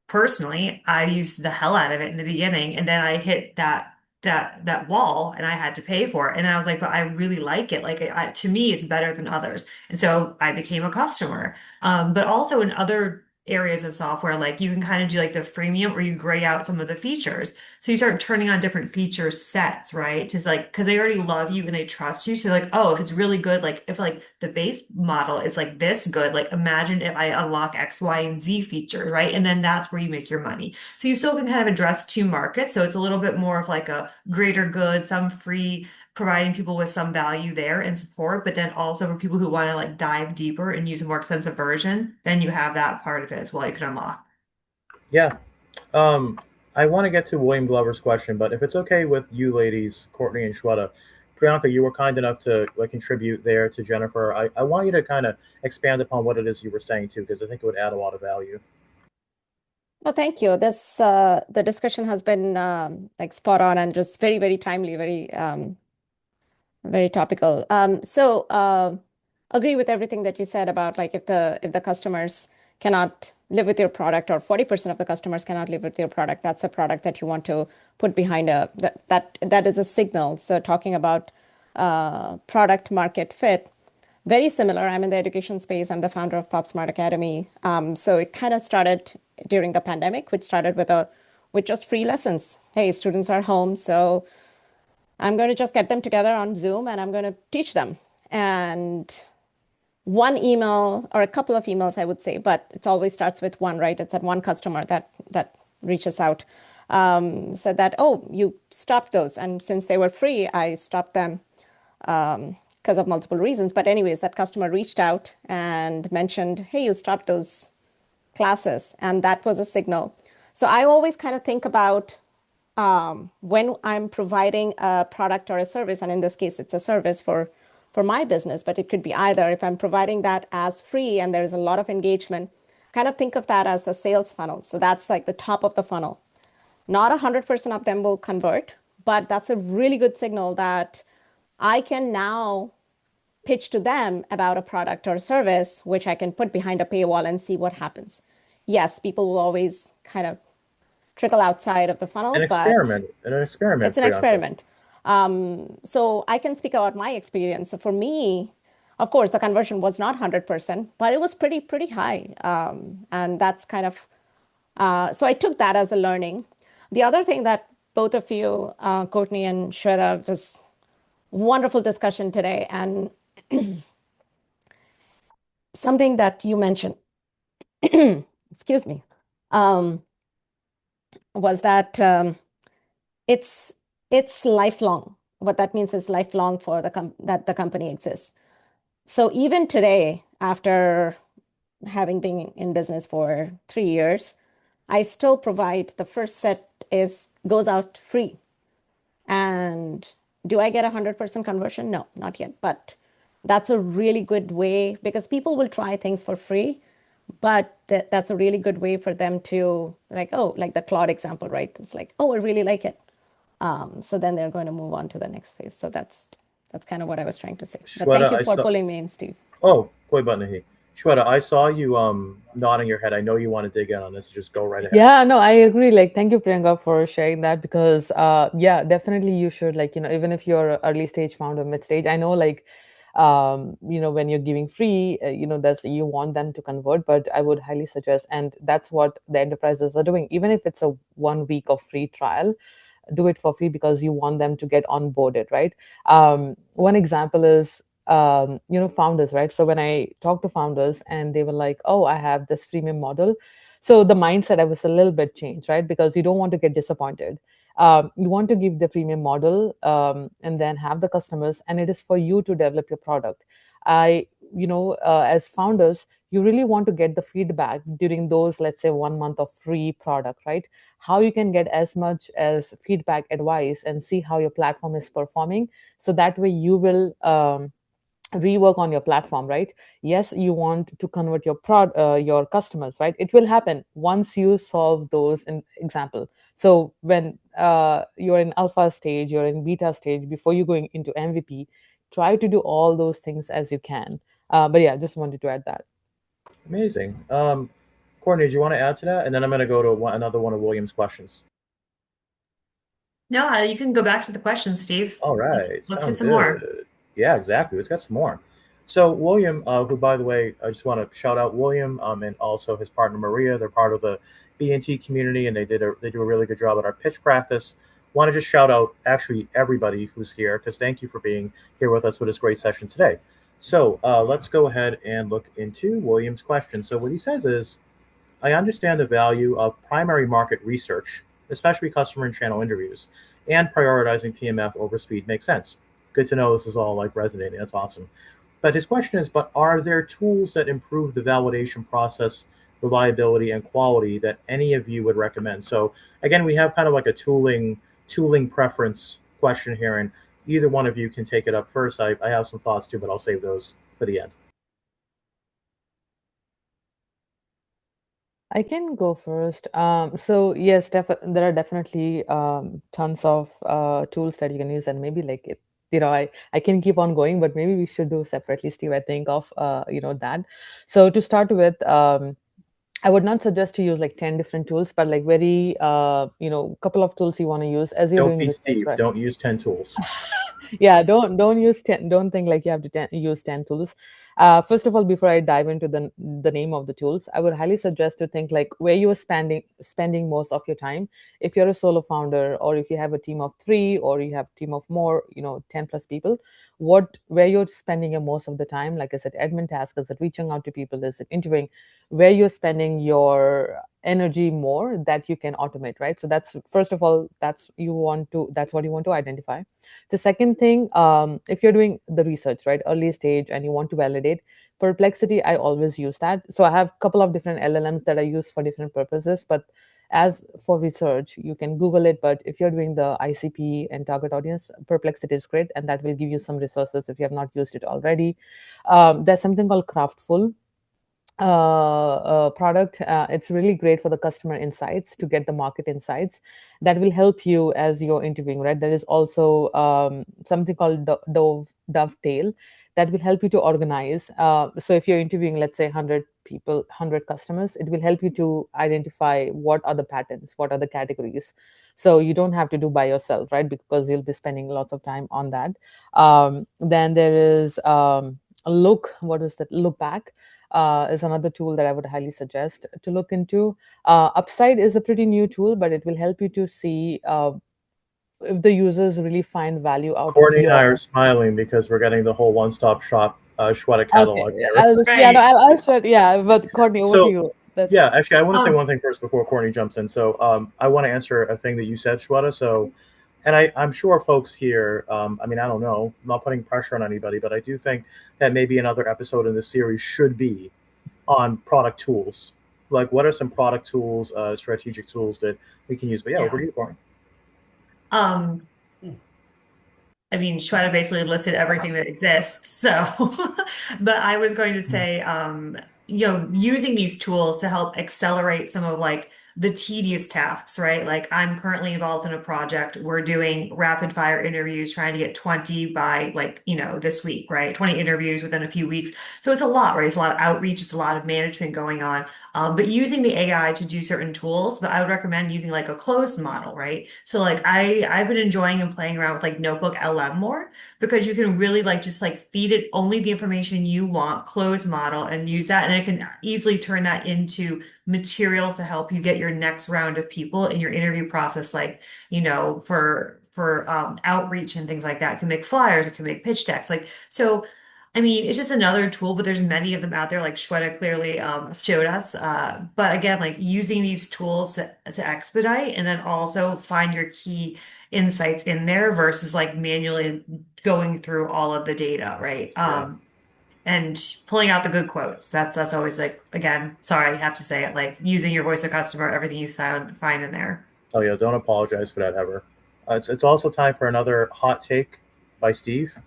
personally, I used the hell out of it in the beginning, and then I hit that wall, and I had to pay for it. And then I was like, but I really like it. Like, to me, it's better than others, and so I became a customer. But also in other areas of software, like, you can kind of do like the freemium, or you gray out some of the features. So you start turning on different feature sets, right? Just like, because they already love you and they trust you. So like, oh, if it's really good, like if like the base model is like this good, like imagine if I unlock X, Y, and Z features, right? And then that's where you make your money. So you still can kind of address two markets. So it's a little bit more of like a greater good, some free, providing people with some value there and support, but then also for people who want to like dive deeper and use a more expensive version, then you have that part of it as well you can unlock. Yeah. Um, I want to get to William Glover's question, but if it's okay with you ladies, Courtney and Shweta, Priyanka, you were kind enough to like contribute there to Jennifer. I want you to kind of expand upon what it is you were saying too, because I think it would add a lot of value. Well, thank you. The discussion has been like spot on and just very, very timely, very topical. Agree with everything that you said about, like, if the customers cannot live with your product, or 40% of the customers cannot live with your product, that's a product that you want to put behind that is a signal. So talking about product market fit, very similar. I'm in the education space. I'm the founder of Pop Smart Academy. So it kind of started during the pandemic, which started with just free lessons. Hey, students are home, so I'm going to just get them together on Zoom and I'm going to teach them. And one email or a couple of emails, I would say, but it always starts with one, right? It's that one customer that reaches out, said that, oh, you stopped those. And since they were free, I stopped them because of multiple reasons. But anyways, that customer reached out and mentioned, hey, you stopped those classes. And that was a signal. So I always kind of think about when I'm providing a product or a service, and in this case, it's a service for my business, but it could be either. If I'm providing that as free and there's a lot of engagement, kind of think of that as a sales funnel. So that's like the top of the funnel. Not 100% of them will convert, but that's a really good signal that I can now pitch to them about a product or service, which I can put behind a paywall and see what happens. Yes, people will always kind of trickle outside of the funnel, but An experiment, it's an Priyanka. experiment. So I can speak about my experience. So for me, of course, the conversion was not 100%, but it was pretty high. And that's kind of, so I took that as a learning. The other thing that both of you, Courtney and Shweta, just wonderful discussion today. And something that you mentioned, excuse me, was that it's lifelong. What that means is lifelong for that the company exists. So even today, after having been in business for 3 years, I still provide the first set goes out free. And do I get 100% conversion? No, not yet. But that's a really good way because people will try things for free, but that's a really good way for them to like, oh, like the Claude example, right? It's like, oh, I really like it. So then they're going to move on to the next phase. So that's kind of what I was trying to say. But thank Shweta, you I for saw. pulling me in, Steve. Oh, koi button. Shweta, I saw you nodding your head. I know you want to dig in on this. Just go right ahead. Yeah, no, I agree. Like, thank you, Priyanka, for sharing that because, yeah, definitely you should, like, even if you're a early stage founder, mid stage, I know, like, when you're giving free, that's you want them to convert, but I would highly suggest, and that's what the enterprises are doing, even if it's a 1 week of free trial, do it for free because you want them to get onboarded, right? One example is founders, right? So when I talk to founders and they were like, oh, I have this freemium model, so the mindset I was a little bit changed, right? Because you don't want to get disappointed. You want to give the freemium model, and then have the customers, and it is for you to develop your product. I as founders, you really want to get the feedback during those, let's say, 1 month of free product, right? How you can get as much as feedback, advice, and see how your platform is performing, so that way you will rework on your platform, right? Yes, you want to convert your customers, right? It will happen once you solve those in example. So when you're in alpha stage, you're in beta stage, before you going into MVP, try to do all those things as you can. But yeah, just wanted to add that. Amazing. Courtney, do you want to add to that? And then I'm going to go to another one of William's questions. No, you can go back to the question, Steve. All right, Let's get sounds some more. good. Yeah, exactly. Let's get some more. So William, who by the way, I just want to shout out William, and also his partner Maria. They're part of the BNT community, and they do a really good job at our pitch practice. Want to just shout out actually everybody who's here because thank you for being here with us with this great session today. So let's go ahead and look into William's question. So what he says is, I understand the value of primary market research, especially customer and channel interviews, and prioritizing PMF over speed makes sense. Good to know this is all like resonating. That's awesome. But his question is, but are there tools that improve the validation process, reliability, and quality that any of you would recommend? So again, we have kind of like a tooling preference question here, and either one of you can take it up first. I have some thoughts too, but I'll save those for the end. I can go first. So yes, there are definitely tons of tools that you can use, and maybe like it, I can keep on going, but maybe we should do separately, Steve. I think of that. So to start with, I would not suggest to use like 10 different tools, but like very couple of tools you want to use as you're Don't doing be research, Steve. right? Don't use 10 tools. Yeah, don't use 10, don't think like you have to use 10 tools. First of all, before I dive into the name of the tools, I would highly suggest to think like where you are spending most of your time. If you're a solo founder, or if you have a team of 3, or you have a team of more, 10 plus people, where you're spending your most of the time, like I said, admin tasks, is it reaching out to people, is it interviewing, where you're spending your energy more, that you can automate, right? So that's, first of all, that's what you want to identify. The second thing, if you're doing the research, right, early stage, and you want to validate, Perplexity, I always use that. So I have a couple of different LLMs that I use for different purposes, but as for research, you can Google it. But if you're doing the ICP and target audience, Perplexity is great, and that will give you some resources if you have not used it already. There's something called Craftful product. It's really great for the customer insights, to get the market insights that will help you as you're interviewing, right? There is also something called Dovetail that will help you to organize. So if you're interviewing, let's say, 100 people, 100 customers, it will help you to identify what are the patterns, what are the categories. So you don't have to do by yourself, right? Because you'll be spending lots of time on that. Then there is what was that? Look Back is another tool that I would highly suggest to look into. Upside is a pretty new tool, but it will help you to see if the users really find value out of Courtney and I your. are smiling because we're getting the whole one-stop shop Shweta Okay, catalog here. I'll just, yeah, no, Right. I'll share. Yeah, but Courtney, over to So, you. yeah, That's actually, I want to say Um, one thing first before Courtney jumps in. So, I want to answer a thing that you said, Shweta. So, And I'm sure folks here, I mean, I don't know, I'm not putting pressure on anybody, but I do think that maybe another episode in this series should be on product tools. Like, what are some product tools, strategic tools that we can use? But yeah, over Yeah. to you, Corey. Um, I mean, Shweta basically listed everything that exists. So, but I was going to say, using these tools to help accelerate some of like the tedious tasks, right? Like I'm currently involved in a project. We're doing rapid fire interviews, trying to get 20 by like, this week, right? 20 interviews within a few weeks. So it's a lot, right? It's a lot of outreach. It's a lot of management going on. But using the AI to do certain tools, but I would recommend using like a closed model, right? So like I've been enjoying and playing around with like Notebook LM more because you can really like just like feed it only the information you want, closed model, and use that, and it can easily turn that into materials to help you get your next round of people in your interview process, like for outreach and things like that. It can make flyers, it can make pitch decks, like so. I mean, it's just another tool, but there's many of them out there, like Shweta clearly showed us. But again, like using these tools to expedite and then also find your key insights in there versus like manually going through all of the data, right? Yeah. And pulling out the good quotes. That's always like, again, sorry, I have to say it, like using your voice of customer, everything you find in there. Oh yeah, don't apologize for that ever. It's also time for another hot take by Steve.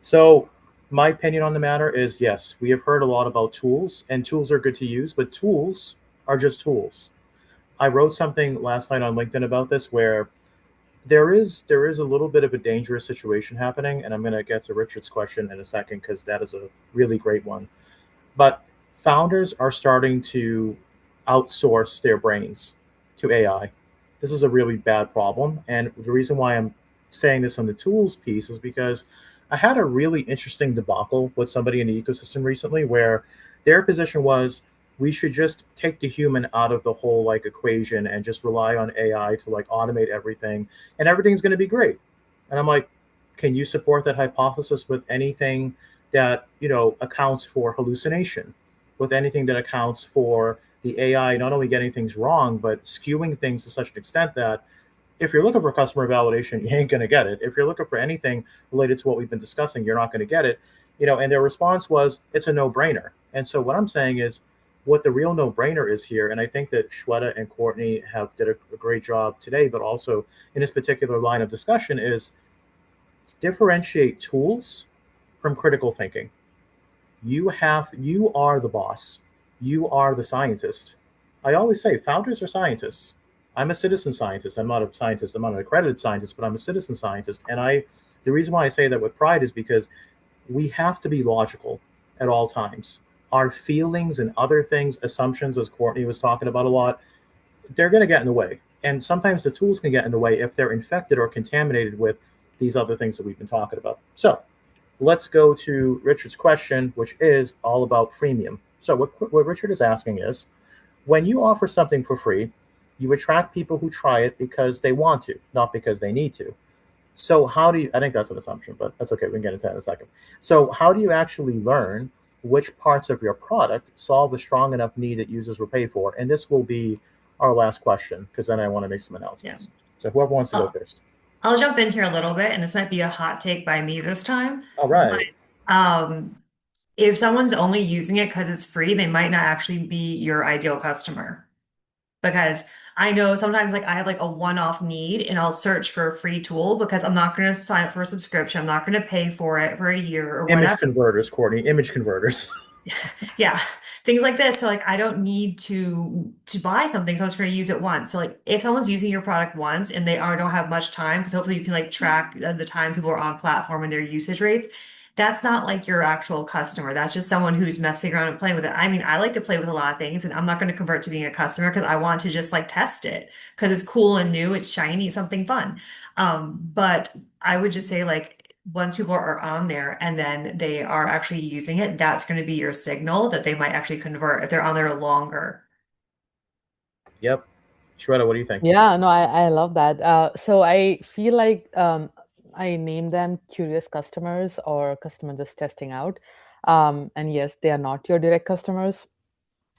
So my opinion on the matter is yes, we have heard a lot about tools, and tools are good to use, but tools are just tools. I wrote something last night on LinkedIn about this where there is a little bit of a dangerous situation happening, and I'm going to get to Richard's question in a second because that is a really great one. But founders are starting to outsource their brains to AI. This is a really bad problem. And the reason why I'm saying this on the tools piece is because I had a really interesting debacle with somebody in the ecosystem recently where their position was we should just take the human out of the whole like equation and just rely on AI to like automate everything and everything's going to be great. And I'm like, can you support that hypothesis with anything that accounts for hallucination, with anything that accounts for the AI not only getting things wrong but skewing things to such an extent that if you're looking for customer validation, you ain't going to get it. If you're looking for anything related to what we've been discussing, you're not going to get it. And their response was, it's a no-brainer. And so what I'm saying is, what the real no-brainer is here, and I think that Shweta and Courtney have did a great job today, but also in this particular line of discussion, is differentiate tools from critical thinking. You are the boss. You are the scientist. I always say founders are scientists. I'm a citizen scientist. I'm not a scientist. I'm not an accredited scientist, but I'm a citizen scientist. And the reason why I say that with pride is because we have to be logical at all times. Our feelings and other things, assumptions, as Courtney was talking about a lot, they're going to get in the way. And sometimes the tools can get in the way if they're infected or contaminated with these other things that we've been talking about. So let's go to Richard's question, which is all about freemium. So what Richard is asking is, when you offer something for free, you attract people who try it because they want to, not because they need to. So how do you, I think that's an assumption, but that's okay. We can get into that in a second. So how do you actually learn which parts of your product solve a strong enough need that users will pay for? And this will be our last question because then I want to make some Yeah. announcements. So whoever wants to go Oh, first. I'll jump in here a little bit, and this might be a hot take by me this time, All but right. um, if someone's only using it because it's free, they might not actually be your ideal customer. Because I know sometimes like I have like a one-off need and I'll search for a free tool because I'm not going to sign up for a subscription. I'm not going to pay for it for a year or Image whatever. converters, Courtney. Image converters. Yeah, things like this. So like I don't need to buy something, so I'm just going to use it once. So like if someone's using your product once and they are don't have much time, because hopefully you can like track the time people are on platform and their usage rates. That's not like your actual customer. That's just someone who's messing around and playing with it. I mean, I like to play with a lot of things, and I'm not going to convert to being a customer because I want to just like test it because it's cool and new, it's shiny, it's something fun. But I would just say like once people are on there and then they are actually using it, that's going to be your signal that they might actually convert if they're on there longer. Yep. Shweta, what do you think? Yeah, no, I love that. So I feel like I name them curious customers or customer just testing out. And yes, they are not your direct customers.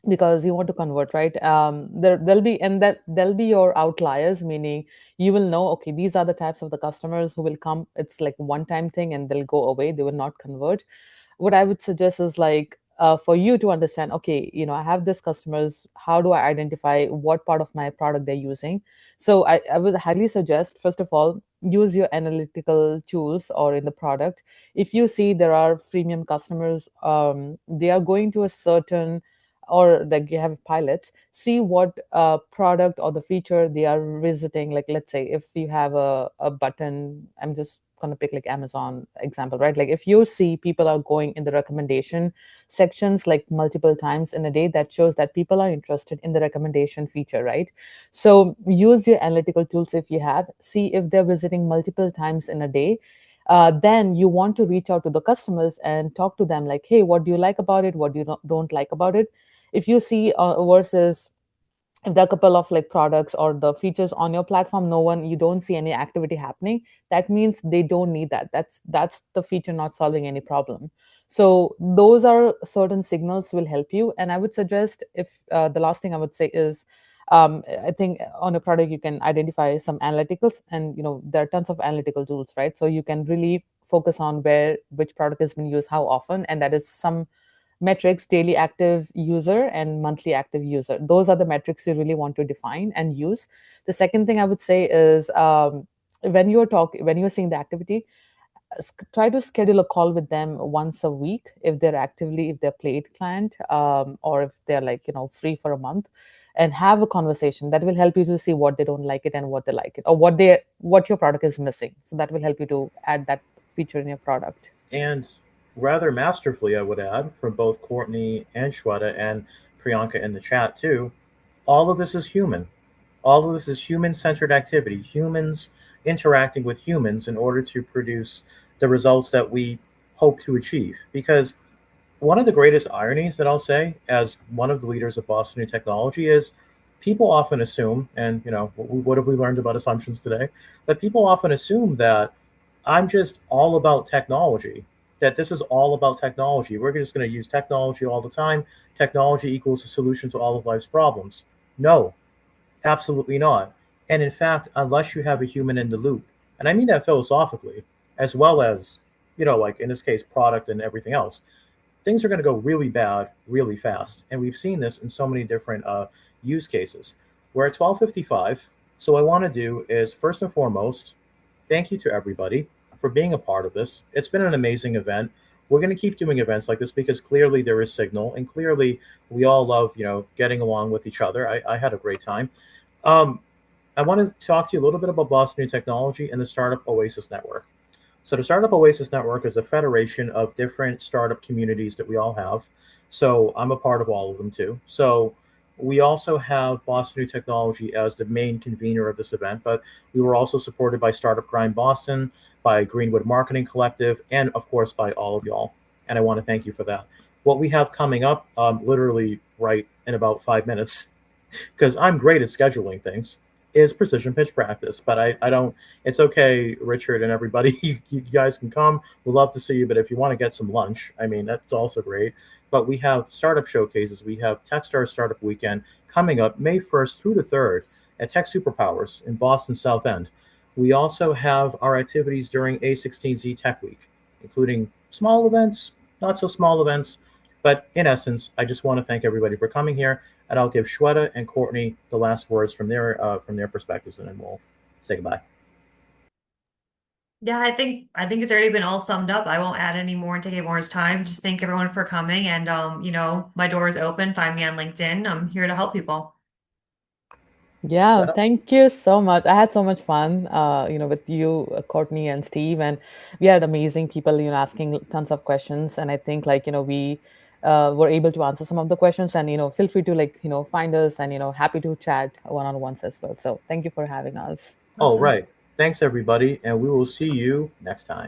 because you want to convert, right? There'll be, and that there'll be your outliers, meaning you will know, okay, these are the types of the customers who will come. It's like one time thing and they'll go away, they will not convert. What I would suggest is like, for you to understand, okay, I have this customers, how do I identify what part of my product they're using? So I would highly suggest, first of all, use your analytical tools or in the product. If you see there are freemium customers, they are going to a certain, or like you have pilots, see what product or the feature they are visiting. Like, let's say if you have a button, I'm just going to pick like Amazon example, right? Like if you see people are going in the recommendation sections like multiple times in a day, that shows that people are interested in the recommendation feature, right? So use your analytical tools. If you have, see if they're visiting multiple times in a day. Then you want to reach out to the customers and talk to them like, hey, what do you like about it, what do you don't like about it? If you see versus if there are a couple of like products or the features on your platform, no one, you don't see any activity happening, that means they don't need that. That's the feature not solving any problem. So those are certain signals will help you. And I would suggest, if the last thing I would say is, I think on a product you can identify some analyticals, and there are tons of analytical tools, right? So you can really focus on where which product has been used how often, and that is some metrics: daily active user and monthly active user. Those are the metrics you really want to define and use. The second thing I would say is, when you're seeing the activity, try to schedule a call with them once a week if they're actively, if they're paid client, or if they're like free for a month, and have a conversation that will help you to see what they don't like it and what they like it, or what your product is missing. So that will help you to add that feature in your product. And rather masterfully, I would add, from both Courtney and Shweta and Priyanka in the chat too, all of this is human. All of this is human centered activity, humans interacting with humans in order to produce the results that we hope to achieve. Because one of the greatest ironies that I'll say, as one of the leaders of Boston New Technology, is people often assume, and what have we learned about assumptions today? That people often assume that I'm just all about technology, that this is all about technology. We're just going to use technology all the time. Technology equals the solution to all of life's problems. No, absolutely not. And in fact, unless you have a human in the loop, and I mean that philosophically, as well as, like in this case, product and everything else, things are going to go really bad really fast. And we've seen this in so many different use cases. We're at 12:55. So what I want to do is, first and foremost, thank you to everybody for being a part of this. It's been an amazing event. We're going to keep doing events like this because clearly there is signal, and clearly we all love, getting along with each other. I had a great time. Um, I want to talk to you a little bit about Boston New Technology and the Startup Oasis Network. So the Startup Oasis Network is a federation of different startup communities that we all have. So I'm a part of all of them too. So we also have Boston New Technology as the main convener of this event, but we were also supported by Startup Grind Boston, by Greenwood Marketing Collective, and of course by all of y'all. And I want to thank you for that. What we have coming up, literally right in about 5 minutes, because I'm great at scheduling things, is precision pitch practice. But I don't, it's okay, Richard and everybody, you guys can come. We'd love to see you. But if you want to get some lunch, I mean, that's also great. But we have startup showcases. We have Techstars Startup Weekend coming up May 1st through the 3rd at Tech Superpowers in Boston South End. We also have our activities during A16Z Tech Week, including small events, not so small events. But in essence, I just want to thank everybody for coming here, and I'll give Shweta and Courtney the last words from their perspectives, and then we'll say goodbye. Yeah, I think it's already been all summed up. I won't add any more and take any more of his time. Just thank everyone for coming, and my door is open. Find me on LinkedIn. I'm here to help people. Yeah, Shweta? thank you so much. I had so much fun, with you, Courtney and Steve, and we had amazing people, asking tons of questions. And I think, like, we were able to answer some of the questions. And feel free to, like, find us, and happy to chat one-on-ones as well. So thank you for having us. All Awesome. right. Thanks, everybody, and we will see you next time.